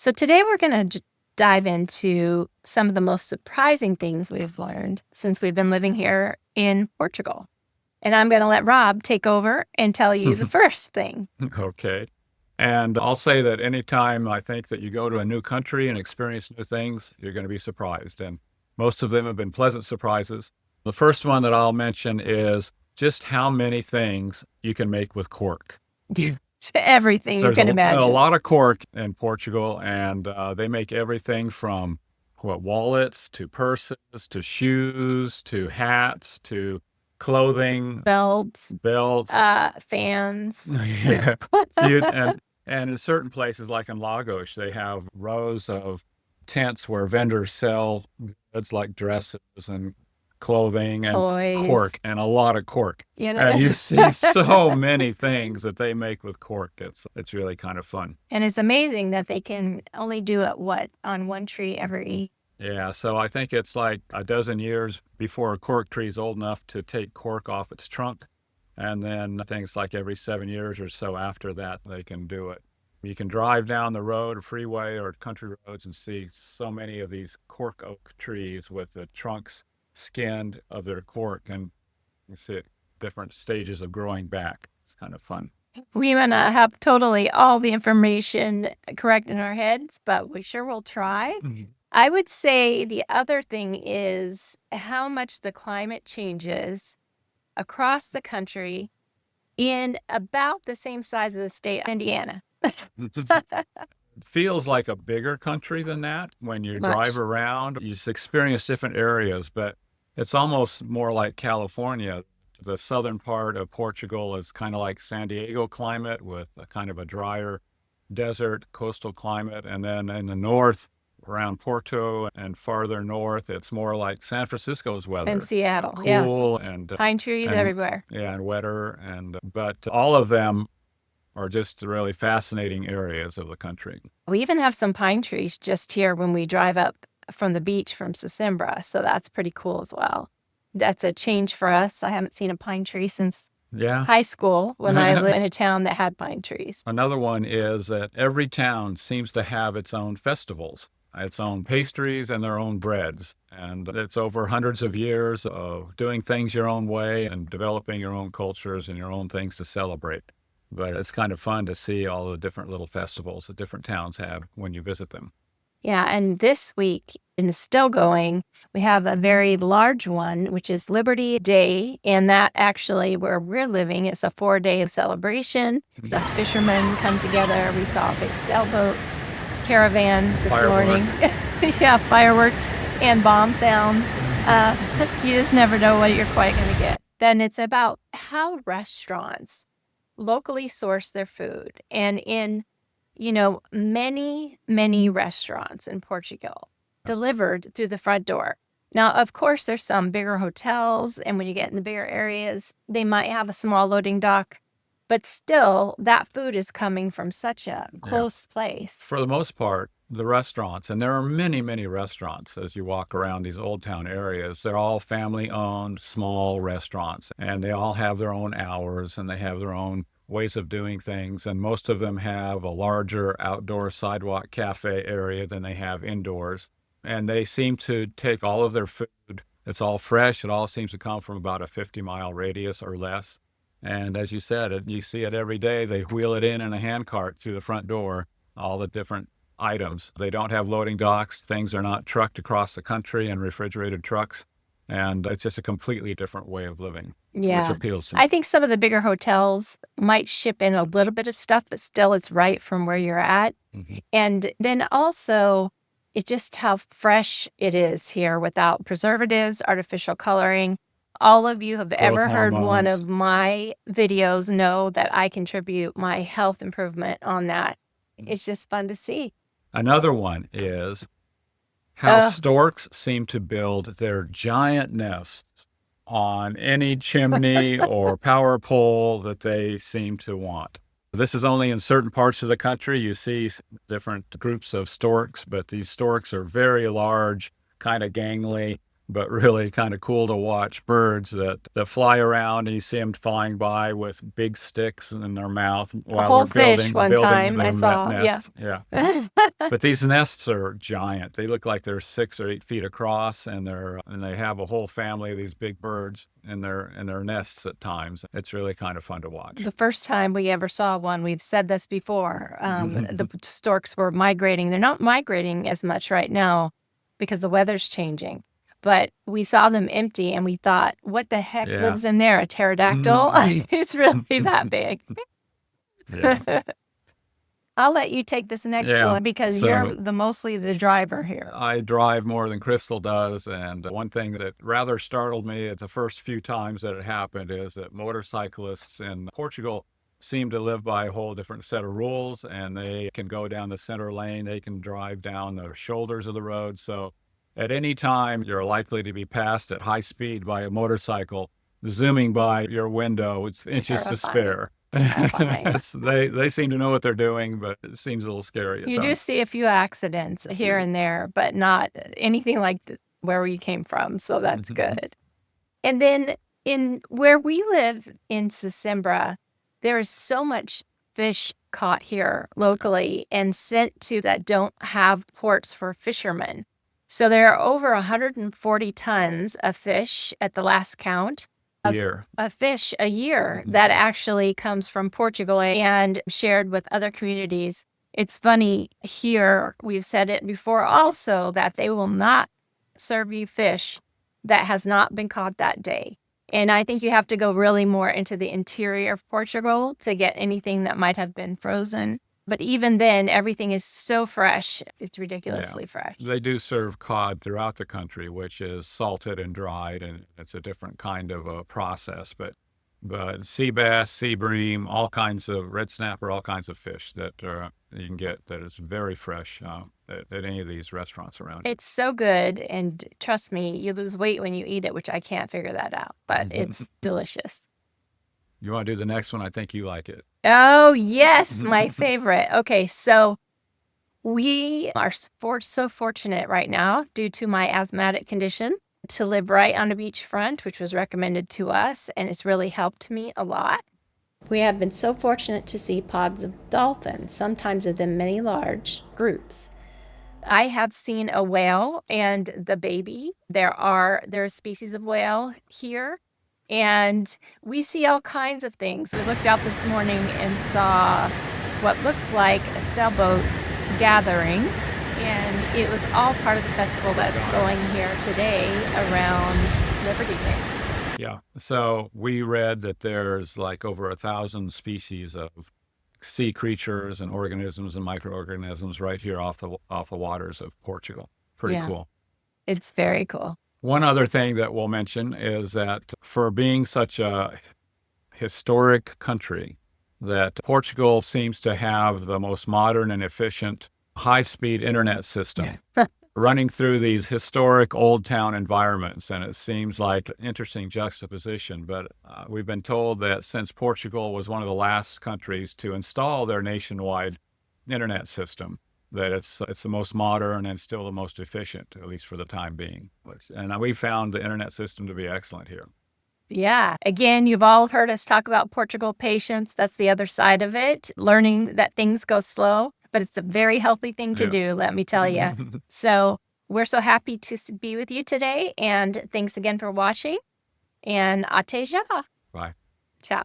So today we're going to dive into some of the most surprising things we've learned since we've been living here in Portugal. And I'm going to let Rob take over and tell you the first thing. Okay. And I'll say that anytime I think that you go to a new country and experience new things, you're going to be surprised. And most of them have been pleasant surprises. The first one that I'll mention is just how many things you can make with cork. Everything you can imagine. A lot of cork in Portugal, and they make everything from wallets to purses to shoes to hats to clothing, belts, fans. Yeah. And in certain places, like in Lagos, they have rows of tents where vendors sell goods like dresses and clothing and toys. Cork, and a lot of cork. You know? And you see so many things that they make with cork. It's really kind of fun. And it's amazing that they can only do it, on one tree every... Yeah, so I think it's like a dozen years before a cork tree is old enough to take cork off its trunk. And then I think it's like every 7 years or so after that, they can do it. You can drive down the road or freeway or country roads and see so many of these cork oak trees with the trunks skinned of their cork, and you see it different stages of growing back. It's kind of fun. We may not have totally all the information correct in our heads, but we sure will try. Mm-hmm. I would say the other thing is how much the climate changes across the country in about the same size of the state of Indiana. Feels like a bigger country than that. When you drive around, you just experience different areas, but it's almost more like California. The southern part of Portugal is kind of like San Diego climate with a kind of a drier desert coastal climate. And then in the north, around Porto and farther north, it's more like San Francisco's weather. And Seattle, cool and pine trees everywhere. Yeah, and wetter. But all of them are just really fascinating areas of the country. We even have some pine trees just here when we drive up from the beach from Sesimbra, so that's pretty cool as well. That's a change for us. I haven't seen a pine tree since high school when I lived in a town that had pine trees. Another one is that every town seems to have its own festivals, its own pastries and their own breads. And it's over hundreds of years of doing things your own way and developing your own cultures and your own things to celebrate. But it's kind of fun to see all the different little festivals that different towns have when you visit them. Yeah, and this week, and it's still going, we have a very large one, which is Liberty Day. And that actually, where we're living, it's a 4-day celebration. The fishermen come together. We saw a big sailboat caravan this morning. Yeah, fireworks and bomb sounds. You just never know what you're quite going to get. Then it's about how restaurants locally source their food. And in many, many restaurants in Portugal delivered through the front door. Now, of course, there's some bigger hotels, and when you get in the bigger areas, they might have a small loading dock, but still, that food is coming from such a close place. For the most part, the restaurants, and there are many, many restaurants as you walk around these old town areas, they're all family-owned, small restaurants, and they all have their own hours, and they have their own ways of doing things, and most of them have a larger outdoor sidewalk cafe area than they have indoors. And they seem to take all of their food. It's all fresh. It all seems to come from about a 50-mile radius or less. And as you said, you see it every day. They wheel it in a handcart through the front door, all the different items. They don't have loading docks. Things are not trucked across the country in refrigerated trucks. And it's just a completely different way of living, which appeals to me. I think some of the bigger hotels might ship in a little bit of stuff, but still it's right from where you're at. Mm-hmm. And then also, it's just how fresh it is here without preservatives, artificial coloring. All of you have ever heard one of my videos know that I contribute my health improvement on that. It's just fun to see. Another one is how storks seem to build their giant nests on any chimney or power pole that they seem to want. This is only in certain parts of the country. You see different groups of storks, but these storks are very large, kind of gangly. but really kind of cool to watch birds that fly around, and you see them flying by with big sticks in their mouth A while whole they're fish one building time I their saw. nests. Yeah. But these nests are giant. They look like they're 6 or 8 feet across, and they have a whole family of these big birds in their nests at times. It's really kind of fun to watch. The first time we ever saw one, we've said this before, the storks were migrating. They're not migrating as much right now because the weather's changing. But we saw them empty, and we thought, what the heck Yeah. lives in there? A pterodactyl? It's really that big. Yeah. I'll let you take this next Yeah. one because So- you're mostly the driver here. I drive more than Crystal does, and one thing that rather startled me at the first few times that it happened is that motorcyclists in Portugal seem to live by a whole different set of rules, and they can go down the center lane, they can drive down the shoulders of the road. So at any time, you're likely to be passed at high speed by a motorcycle zooming by your window with inches to spare. They seem to know what they're doing, but it seems a little scary at You do times. see a few accidents here and there, but not anything like where we came from. So that's good. And then in where we live in Sesimbra, there is so much fish caught here locally and sent to that don't have ports for fishermen. So there are over 140 tons of fish at the last count. Of fish a year that actually comes from Portugal and shared with other communities. It's funny here, we've said it before also, that they will not serve you fish that has not been caught that day. And I think you have to go really more into the interior of Portugal to get anything that might have been frozen. But even then, everything is so fresh. It's ridiculously fresh. They do serve cod throughout the country, which is salted and dried, and it's a different kind of a process. But sea bass, sea bream, all kinds of red snapper, all kinds of fish that you can get that is very fresh at any of these restaurants around here. It's so good, and trust me, you lose weight when you eat it, which I can't figure that out, but it's delicious. You want to do the next one? I think you like it. Oh, yes, my favorite. Okay, so we are so fortunate right now, due to my asthmatic condition, to live right on a beachfront, which was recommended to us, and it's really helped me a lot. We have been so fortunate to see pods of dolphins, sometimes within many large groups. I have seen a whale and the baby. There are species of whale here, and we see all kinds of things. We looked out this morning and saw what looked like a sailboat gathering, and it was all part of the festival that's going here today around Liberty Day. Yeah. So we read that there's like over 1,000 species of sea creatures and organisms and microorganisms right here off the waters of Portugal. Pretty cool. It's very cool. One other thing that we'll mention is that for being such a historic country, that Portugal seems to have the most modern and efficient high-speed internet system running through these historic old town environments. And it seems like an interesting juxtaposition. But we've been told that since Portugal was one of the last countries to install their nationwide internet system, that it's the most modern and still the most efficient, at least for the time being. And we found the internet system to be excellent here. Yeah. Again, you've all heard us talk about Portugal patience. That's the other side of it, learning that things go slow, but it's a very healthy thing to do, let me tell you. So we're so happy to be with you today, and thanks again for watching, and até já. Bye. Ciao.